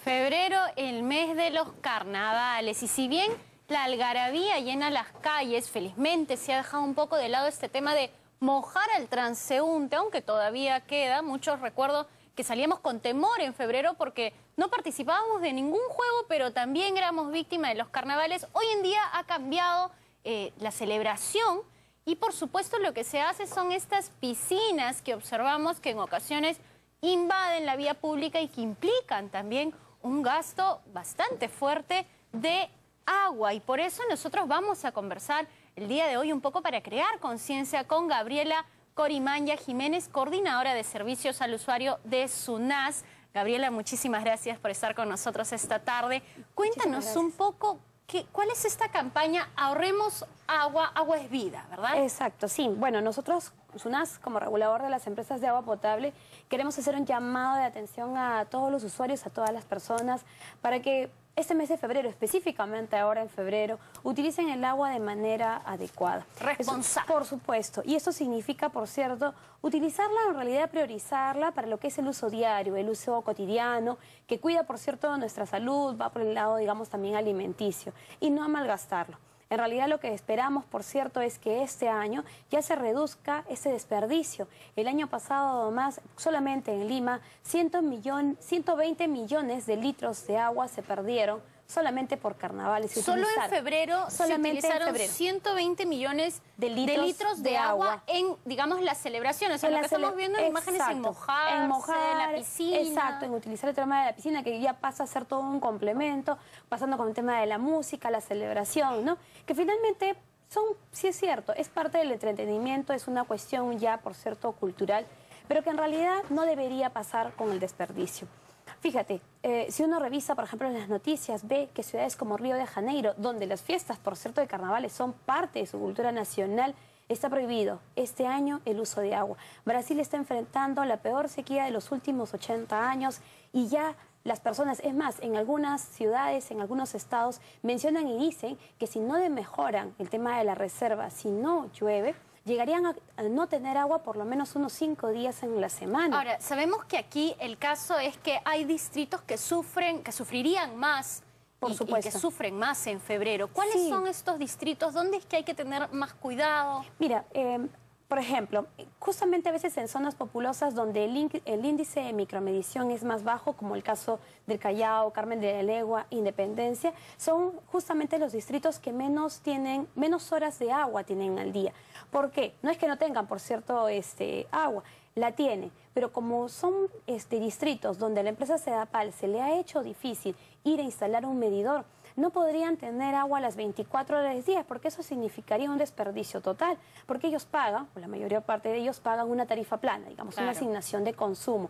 Febrero, el mes de los carnavales, y si bien la algarabía llena las calles, felizmente se ha dejado un poco de lado este tema de mojar al transeúnte, aunque todavía queda. Muchos recuerdo que salíamos con temor en febrero porque no participábamos de ningún juego, pero también éramos víctimas de los carnavales. Hoy en día ha cambiado la celebración y por supuesto lo que se hace son estas piscinas que observamos que en ocasiones invaden la vía pública y que implican también un gasto bastante fuerte de agua, y por eso nosotros vamos a conversar el día de hoy un poco para crear conciencia con Gabriela Corimanya Jiménez, coordinadora de servicios al usuario de SUNAS. Gabriela, muchísimas gracias por estar con nosotros esta tarde. Cuéntanos un poco cuál es esta campaña Ahorremos Agua, Agua es Vida, ¿verdad? Exacto, sí. Bueno, nosotros, SUNAS, como regulador de las empresas de agua potable, queremos hacer un llamado de atención a todos los usuarios, a todas las personas, para que este mes de febrero, específicamente ahora en febrero, utilicen el agua de manera adecuada. Responsable. Por supuesto. Y eso significa, por cierto, utilizarla, en realidad priorizarla para lo que es el uso diario, el uso cotidiano, que cuida, por cierto, nuestra salud, va por el lado, digamos, también alimenticio, y no amalgastarlo. En realidad lo que esperamos, por cierto, es que este año ya se reduzca ese desperdicio. El año pasado, más solamente en Lima, 120 millones de litros de agua se perdieron solamente por carnavales. Solo en febrero se utilizaron 120 millones de litros de agua en, digamos, las celebraciones. O sea, lo que estamos viendo en imágenes en mojarse, en la piscina. Exacto, en utilizar el tema de la piscina, que ya pasa a ser todo un complemento, pasando con el tema de la música, la celebración, ¿no? Que finalmente sí es cierto, es parte del entretenimiento, es una cuestión ya, por cierto, cultural, pero que en realidad no debería pasar con el desperdicio. Fíjate, si uno revisa, por ejemplo, en las noticias, ve que ciudades como Río de Janeiro, donde las fiestas, por cierto, de carnavales son parte de su cultura nacional, está prohibido este año el uso de agua. Brasil está enfrentando la peor sequía de los últimos 80 años y ya las personas, es más, en algunas ciudades, en algunos estados, mencionan y dicen que si no mejoran el tema de la reserva, si no llueve, llegarían a no tener agua por lo menos unos 5 días en la semana. Ahora, sabemos que aquí el caso es que hay distritos que sufrirían más, por supuesto, y que sufren más en febrero. ¿Cuáles son estos distritos? ¿Dónde es que hay que tener más cuidado? Mira, por ejemplo, justamente a veces en zonas populosas donde el índice de micromedición es más bajo, como el caso del Callao, Carmen de la Legua, Independencia, son justamente los distritos que menos horas de agua tienen al día. ¿Por qué? No es que no tengan, por cierto, agua, la tienen, pero como son distritos donde la empresa Sedapal se le ha hecho difícil ir a instalar un medidor, no podrían tener agua a las 24 horas del día, porque eso significaría un desperdicio total, porque ellos pagan, o la mayor parte de ellos pagan una tarifa plana, digamos, una asignación de consumo.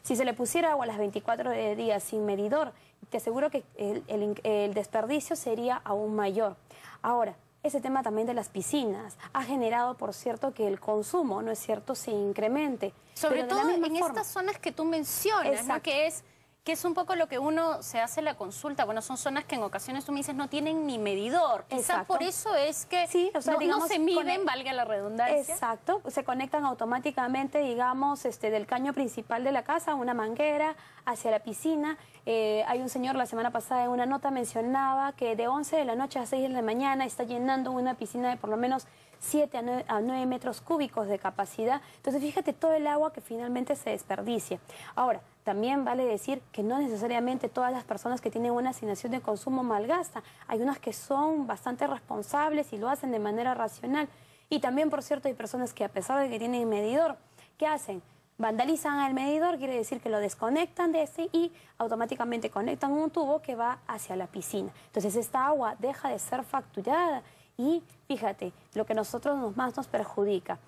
Si se le pusiera agua a las 24 horas del día sin medidor, te aseguro que el desperdicio sería aún mayor. Ahora, ese tema también de las piscinas ha generado, por cierto, que el consumo, ¿no es cierto?, se incremente. Sobre todo en estas zonas que tú mencionas, ¿no?, que es un poco lo que uno se hace la consulta. Bueno, son zonas que en ocasiones tú me dices no tienen ni medidor. Quizás por eso es que no se miden, valga la redundancia. Exacto, se conectan automáticamente, digamos, del caño principal de la casa, una manguera, hacia la piscina. Hay un señor la semana pasada en una nota mencionaba que de 11 de la noche a 6 de la mañana está llenando una piscina de por lo menos 7 a 9 metros cúbicos de capacidad. Entonces, fíjate todo el agua que finalmente se desperdicia. Ahora, también vale decir que no necesariamente todas las personas que tienen una asignación de consumo malgastan. Hay unas que son bastante responsables y lo hacen de manera racional. Y también, por cierto, hay personas que a pesar de que tienen medidor, ¿qué hacen? Vandalizan el medidor, quiere decir que lo desconectan de y automáticamente conectan un tubo que va hacia la piscina. Entonces, esta agua deja de ser facturada. Y fíjate, lo que más nos perjudica,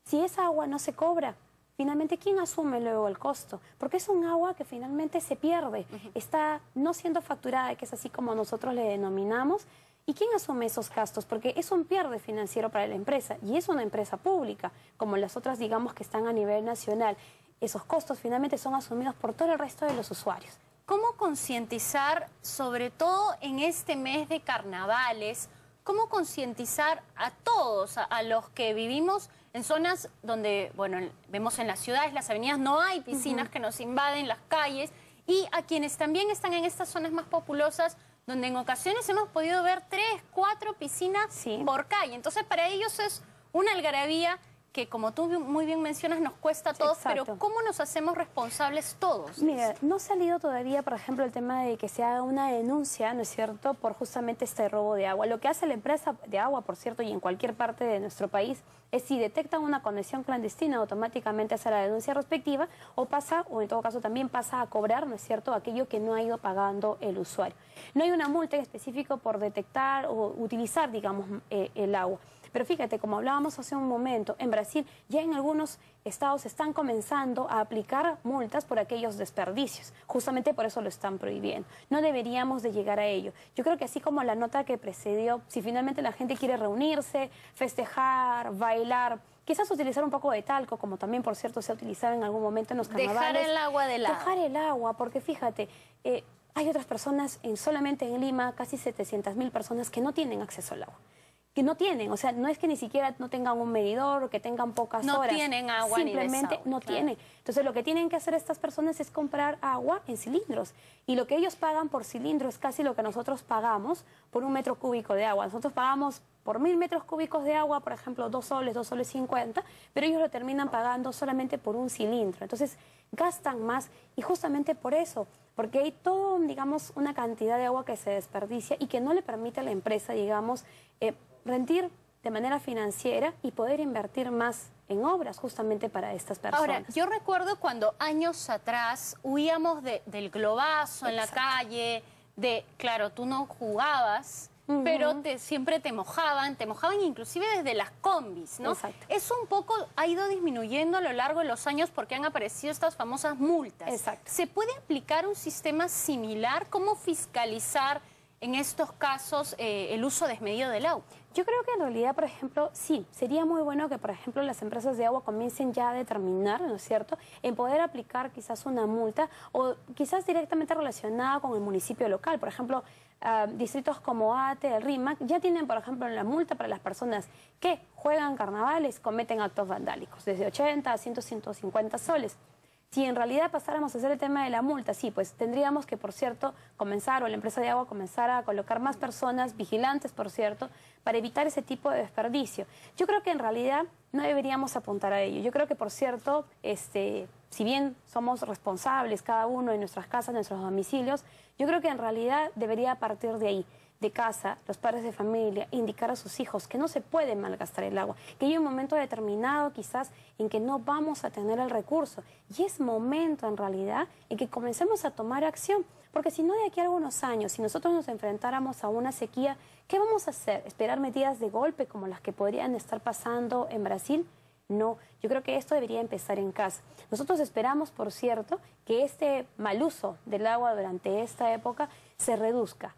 si esa agua no se cobra, finalmente, ¿quién asume luego el costo? Porque es un agua que finalmente se pierde, está no siendo facturada, que es así como nosotros le denominamos. ¿Y quién asume esos gastos? Porque es un pierde financiero para la empresa, y es una empresa pública, como las otras, digamos, que están a nivel nacional. Esos costos finalmente son asumidos por todo el resto de los usuarios. ¿Cómo concientizar, sobre todo en este mes de carnavales, cómo concientizar a todos, a los que vivimos en zonas donde, bueno, vemos en las ciudades, las avenidas, no hay piscinas que nos invaden las calles y a quienes también están en estas zonas más populosas, donde en ocasiones hemos podido ver 3, 4 piscinas por calle. Entonces, para ellos es una algarabía que, como tú muy bien mencionas, nos cuesta a todos, pero ¿cómo nos hacemos responsables todos? Mira, no ha salido todavía, por ejemplo, el tema de que se haga una denuncia, ¿no es cierto?, por justamente este robo de agua. Lo que hace la empresa de agua, por cierto, y en cualquier parte de nuestro país, es si detectan una conexión clandestina, automáticamente hace la denuncia respectiva, o pasa, o en todo caso también pasa a cobrar, ¿no es cierto?, aquello que no ha ido pagando el usuario. No hay una multa específica por detectar o utilizar, digamos, el agua. Pero fíjate, como hablábamos hace un momento, en Brasil ya en algunos estados están comenzando a aplicar multas por aquellos desperdicios. Justamente por eso lo están prohibiendo. No deberíamos de llegar a ello. Yo creo que así como la nota que precedió, si finalmente la gente quiere reunirse, festejar, bailar, quizás utilizar un poco de talco, como también, por cierto, se ha utilizado en algún momento en los carnavales. Dejar el agua de lado. Dejar el agua, porque fíjate, hay otras personas, solamente en Lima, casi 700.000 personas que no tienen acceso al agua. Que no tienen, o sea, no es que ni siquiera no tengan un medidor o que tengan pocas horas. No tienen agua ni desagüe. Simplemente no tienen. Entonces, lo que tienen que hacer estas personas es comprar agua en cilindros. Y lo que ellos pagan por cilindro es casi lo que nosotros pagamos por un metro cúbico de agua. Nosotros pagamos por 1000 metros cúbicos de agua, por ejemplo, 2 soles, 2 soles 50, pero ellos lo terminan pagando solamente por un cilindro. Entonces, gastan más y justamente por eso, porque hay todo, digamos, una cantidad de agua que se desperdicia y que no le permite a la empresa, digamos, rendir de manera financiera y poder invertir más en obras justamente para estas personas. Ahora, yo recuerdo cuando años atrás huíamos del globazo en la calle, claro, tú no jugabas, pero siempre te mojaban inclusive desde las combis, ¿no? Exacto. Eso un poco ha ido disminuyendo a lo largo de los años porque han aparecido estas famosas multas. Exacto. ¿Se puede aplicar un sistema similar? ¿Cómo fiscalizar en estos casos el uso desmedido del agua? Yo creo que en realidad, por ejemplo, sí, sería muy bueno que, por ejemplo, las empresas de agua comiencen ya a determinar, ¿no es cierto?, en poder aplicar quizás una multa o quizás directamente relacionada con el municipio local. Por ejemplo, distritos como Ate, el RIMAC, ya tienen, por ejemplo, la multa para las personas que juegan carnavales, cometen actos vandálicos, desde 80 a 150 soles. Si en realidad pasáramos a hacer el tema de la multa, sí, pues tendríamos que, por cierto, comenzar, o la empresa de agua comenzar a colocar más personas, vigilantes, por cierto, para evitar ese tipo de desperdicio. Yo creo que en realidad no deberíamos apuntar a ello. Yo creo que, por cierto, si bien somos responsables cada uno en nuestras casas, en nuestros domicilios, yo creo que en realidad debería partir de ahí, de casa, los padres de familia, indicar a sus hijos que no se puede malgastar el agua, que hay un momento determinado quizás en que no vamos a tener el recurso. Y es momento en realidad en que comencemos a tomar acción, porque si no de aquí a algunos años, si nosotros nos enfrentáramos a una sequía, ¿qué vamos a hacer? ¿Esperar medidas de golpe como las que podrían estar pasando en Brasil? No, yo creo que esto debería empezar en casa. Nosotros esperamos, por cierto, que este mal uso del agua durante esta época se reduzca.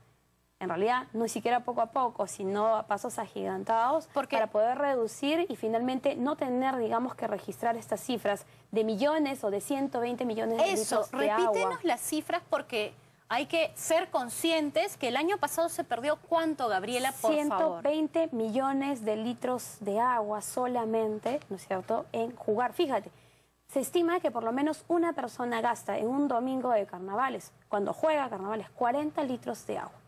En realidad, no siquiera poco a poco, sino a pasos agigantados para poder reducir y finalmente no tener, digamos, que registrar estas cifras de millones o de 120 millones de litros de agua. Repítenos las cifras porque hay que ser conscientes que el año pasado se perdió ¿cuánto, Gabriela, por favor? 120 millones de litros de agua solamente, ¿no es cierto?, en jugar. Fíjate, se estima que por lo menos una persona gasta en un domingo de carnavales, cuando juega carnavales, 40 litros de agua.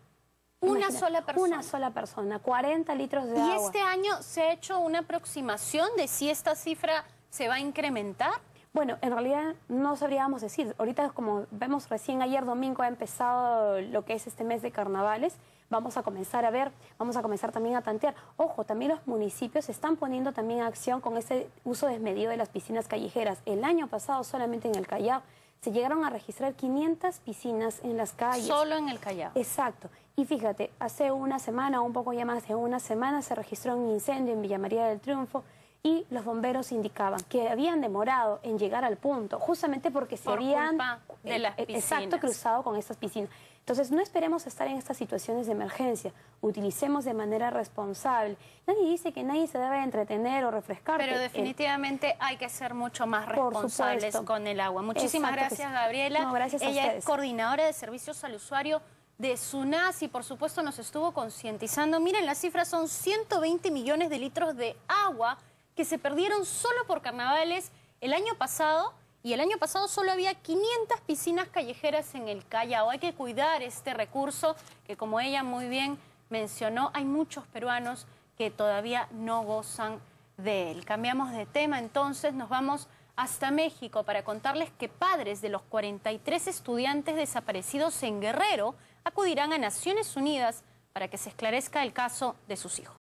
Una sola persona. Una sola persona, 40 litros de agua. ¿Y este año se ha hecho una aproximación de si esta cifra se va a incrementar? Bueno, en realidad no sabríamos decir. Ahorita, como vemos, recién ayer domingo ha empezado lo que es este mes de carnavales. Vamos a comenzar a ver, vamos a comenzar también a tantear. Ojo, también los municipios están poniendo también acción con ese uso desmedido de las piscinas callejeras. El año pasado solamente en el Callao se llegaron a registrar 500 piscinas en las calles. Solo en el Callao. Exacto. Y fíjate, hace una semana, un poco ya más de una semana, se registró un incendio en Villa María del Triunfo y los bomberos indicaban que habían demorado en llegar al punto, justamente porque se habían de las piscinas. Cruzado con estas piscinas. Entonces, no esperemos estar en estas situaciones de emergencia. Utilicemos de manera responsable. Nadie dice que nadie se debe entretener o refrescar. Pero definitivamente hay que ser mucho más responsables con el agua. Muchísimas gracias, Gabriela. No, gracias a ustedes. Ella es coordinadora de servicios al usuario de SUNAS y por supuesto nos estuvo concientizando. Miren, las cifras son 120 millones de litros de agua que se perdieron solo por carnavales el año pasado y el año pasado solo había 500 piscinas callejeras en el Callao. Hay que cuidar este recurso que, como ella muy bien mencionó, hay muchos peruanos que todavía no gozan de él. Cambiamos de tema, entonces nos vamos hasta México para contarles que padres de los 43 estudiantes desaparecidos en Guerrero acudirán a Naciones Unidas para que se esclarezca el caso de sus hijos.